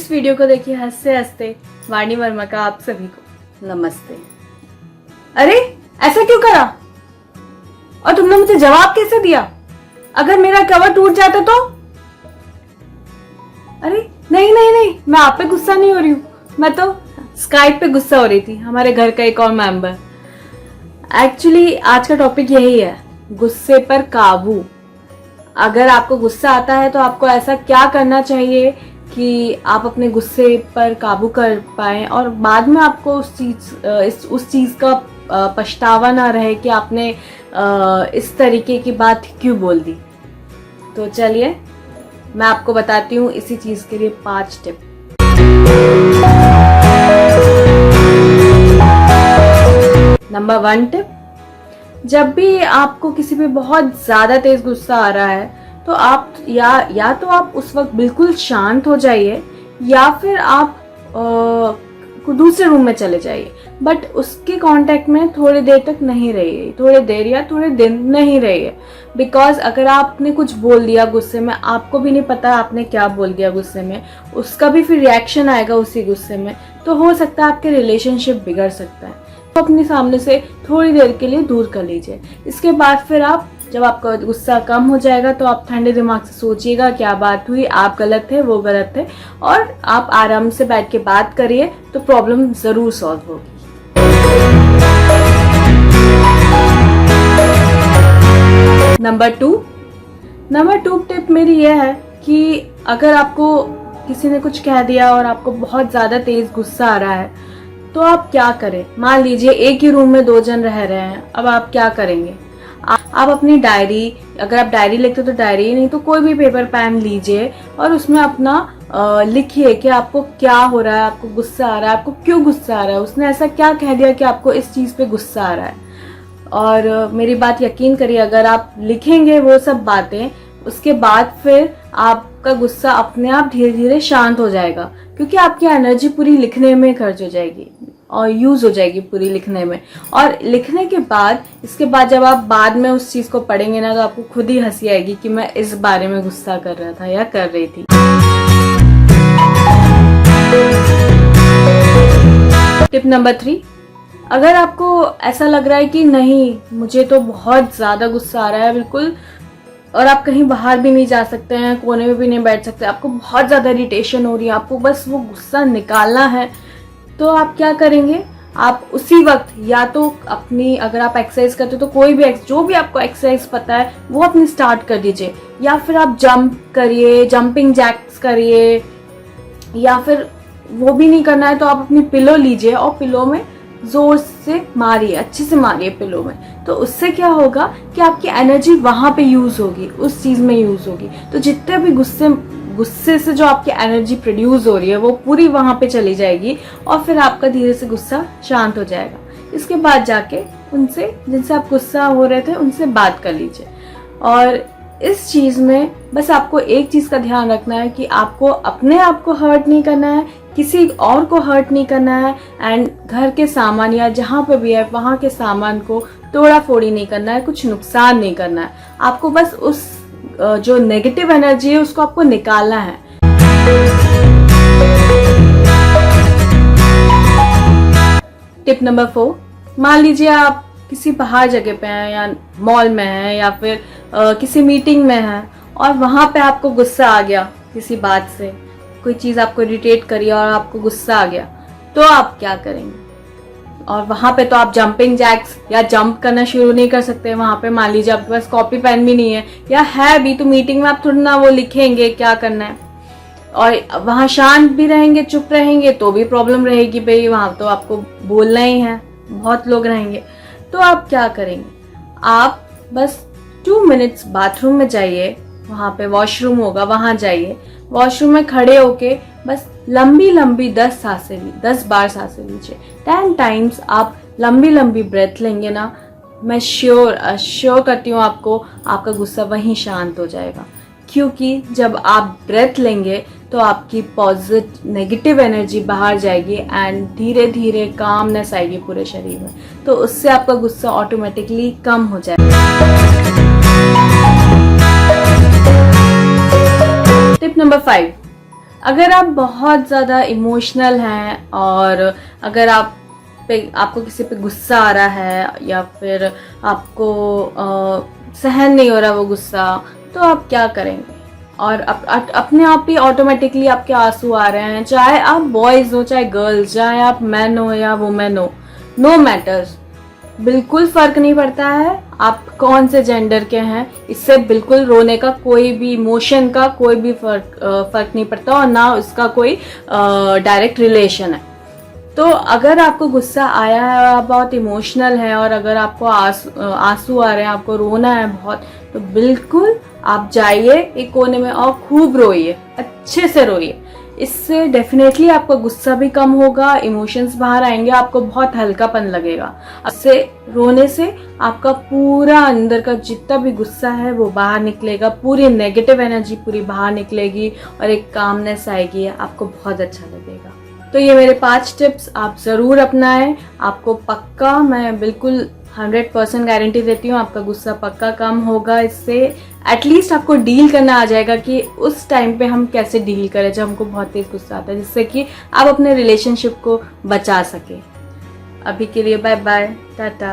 इस वीडियो को देखिए हंसते हंसते वाणी वर्मा का आप सभी को नमस्ते। अरे ऐसा क्यों करा? और तुमने मुझे जवाब कैसे दिया? अगर मेरा कवर टूट जाता तो? अरे नहीं नहीं नहीं, मैं आप पे गुस्सा नहीं हो रही हूँ, मैं तो स्काइप पे गुस्सा हो रही थी, हमारे घर का एक और मेंबर। एक्चुअली आज का टॉपिक यही है, गुस्से पर काबू। अगर आपको गुस्सा आता है तो आपको ऐसा क्या करना चाहिए कि आप अपने गुस्से पर काबू कर पाएं और बाद में आपको उस चीज का पछतावा ना रहे कि आपने इस तरीके की बात क्यों बोल दी। तो चलिए मैं आपको बताती हूँ इसी चीज के लिए 5 टिप। नंबर 1 टिप, जब भी आपको किसी पे बहुत ज्यादा तेज गुस्सा आ रहा है तो आप या तो आप उस वक्त बिल्कुल शांत हो जाइए या फिर आप दूसरे रूम में चले जाइए, बट उसके कांटेक्ट में थोड़ी देर तक नहीं रहिए, थोड़ी देर या थोड़े दिन नहीं रहिए। बिकॉज अगर आपने कुछ बोल दिया गुस्से में, आपको भी नहीं पता आपने क्या बोल दिया गुस्से में, उसका भी फिर रिएक्शन आएगा उसी गुस्से में, तो हो सकता है आपके रिलेशनशिप बिगड़ सकता है। तो अपने सामने से थोड़ी देर के लिए दूर कर लीजिए। इसके बाद फिर आप जब आपका गुस्सा कम हो जाएगा तो आप ठंडे दिमाग से सोचिएगा क्या बात हुई, आप गलत थे, वो गलत थे, और आप आराम से बैठ के बात करिए तो प्रॉब्लम जरूर सॉल्व होगी। नंबर 2 टिप मेरी यह है कि अगर आपको किसी ने कुछ कह दिया और आपको बहुत ज्यादा तेज गुस्सा आ रहा है तो आप क्या करें। मान लीजिए एक ही रूम में 2 जन रह रहे हैं, अब आप क्या करेंगे? आप अपनी डायरी, अगर आप डायरी लिखते तो डायरी, नहीं तो कोई भी पेपर पेन लीजिए और उसमें अपना लिखिए कि आपको क्या हो रहा है, आपको गुस्सा आ रहा है, आपको क्यों गुस्सा आ रहा है, उसने ऐसा क्या कह दिया कि आपको इस चीज पे गुस्सा आ रहा है। और मेरी बात यकीन करिए, अगर आप लिखेंगे वो सब बातें, उसके बाद फिर आपका गुस्सा अपने आप धीरे धीरे शांत हो जाएगा, क्योंकि आपकी एनर्जी पूरी लिखने में खर्च हो जाएगी और यूज हो जाएगी पूरी लिखने में। और लिखने के बाद, इसके बाद जब आप बाद में उस चीज को पढ़ेंगे ना, तो आपको खुद ही हंसी आएगी कि मैं इस बारे में गुस्सा कर रहा था या कर रही थी। टिप नंबर 3, अगर आपको ऐसा लग रहा है कि नहीं मुझे तो बहुत ज्यादा गुस्सा आ रहा है बिल्कुल, और आप कहीं बाहर भी नहीं जा सकते हैं, कोने में भी नहीं बैठ सकते, आपको बहुत ज्यादा इरिटेशन हो रही है, आपको बस वो गुस्सा निकालना है, तो आप क्या करेंगे? आप उसी वक्त या तो अपनी, अगर आप एक्सरसाइज करते हो तो कोई भी जो भी आपको एक्सरसाइज पता है वो अपनी स्टार्ट कर दीजिए, या फिर आप जंप करिए, जंपिंग जैक्स करिए, या फिर वो भी नहीं करना है तो आप अपनी पिलो लीजिए और पिलो में जोर से मारिए, अच्छे से मारिए पिलो में। तो उससे क्या होगा कि आपकी एनर्जी वहां पे यूज होगी, उस चीज में यूज होगी, तो जितने भी गुस्से से जो आपकी एनर्जी प्रोड्यूस हो रही है वो पूरी वहां पे चली जाएगी और फिर आपका धीरे से गुस्सा शांत हो जाएगा। इसके बाद जाके उनसे, जिनसे आप गुस्सा हो रहे थे, उनसे बात कर लीजिए। और इस चीज में बस आपको एक चीज का ध्यान रखना है कि आपको अपने आप को हर्ट नहीं करना है, किसी और को हर्ट नहीं करना है, एंड घर के सामान या जहाँ पे भी है वहां के सामान को तोड़ा फोड़ी नहीं करना है, कुछ नुकसान नहीं करना है। आपको बस उस जो नेगेटिव एनर्जी है उसको आपको निकालना है। टिप नंबर 4, मान लीजिए आप किसी बाहर जगह पे हैं या मॉल में हैं या फिर किसी मीटिंग में हैं और वहां पे आपको गुस्सा आ गया किसी बात से, कोई चीज आपको इरिटेट करी और आपको गुस्सा आ गया, तो आप क्या करेंगे? और वहां पे तो आप जंपिंग जैक्स या जंप करना शुरू नहीं कर सकते। वहां पे मान लीजिए आपके पास कॉपी पेन भी नहीं है, या है भी तो मीटिंग में आप थोड़ा ना वो लिखेंगे क्या करना है, और वहां शांत भी रहेंगे, चुप रहेंगे तो भी प्रॉब्लम रहेगी भाई, वहां तो आपको बोलना ही है, बहुत लोग रहेंगे। तो आप क्या करेंगे? आप बस 2 मिनट्स बाथरूम में जाइए, वहां पे वॉशरूम होगा, वहां जाइए, वॉशरूम में खड़े होके बस लंबी लंबी 10 बार सांसें लीजिए। 10 टाइम्स आप लंबी लंबी ब्रेथ लेंगे ना, मैं श्योर करती हूँ आपको आपका गुस्सा वहीं शांत हो जाएगा, क्योंकि जब आप ब्रेथ लेंगे तो आपकी पॉजिटिव नेगेटिव एनर्जी बाहर जाएगी एंड धीरे धीरे कामनेस आएगी पूरे शरीर में, तो उससे आपका गुस्सा ऑटोमेटिकली कम हो जाएगा। टिप नंबर 5, अगर आप बहुत ज़्यादा इमोशनल हैं और अगर आपको किसी पे गुस्सा आ रहा है या फिर आपको सहन नहीं हो रहा वो गुस्सा, तो आप क्या करेंगे? और अपने आप ही ऑटोमेटिकली आपके आंसू आ रहे हैं, चाहे आप बॉयज हो चाहे गर्ल्स, चाहे आप मैन हो या वुमेन हो, नो मैटर्स, बिल्कुल फर्क नहीं पड़ता है आप कौन से जेंडर के हैं। इससे बिल्कुल रोने का कोई भी इमोशन का कोई भी फर्क नहीं पड़ता और ना उसका कोई डायरेक्ट रिलेशन है। तो अगर आपको गुस्सा आया है और आप बहुत इमोशनल हैं और अगर आपको आंसू आ रहे हैं, आपको रोना है बहुत, तो बिल्कुल आप जाइए एक कोने में और खूब रोइए, अच्छे से रोइए। इससे डेफिनेटली आपका गुस्सा भी कम होगा, इमोशंस बाहर आएंगे, आपको बहुत हल्कापन लगेगा। इससे रोने से आपका पूरा अंदर का जितना भी गुस्सा है वो बाहर निकलेगा, पूरी नेगेटिव एनर्जी पूरी बाहर निकलेगी और एक कामनेस आएगी, आपको बहुत अच्छा लगेगा। तो ये मेरे 5 टिप्स आप ज़रूर अपनाएं, आपको पक्का मैं बिल्कुल 100% गारंटी देती हूँ आपका गुस्सा पक्का कम होगा। इससे एटलीस्ट आपको डील करना आ जाएगा कि उस टाइम पे हम कैसे डील करें जब हमको बहुत तेज गुस्सा आता है, जिससे कि आप अपने रिलेशनशिप को बचा सके। अभी के लिए बाय बाय, टाटा।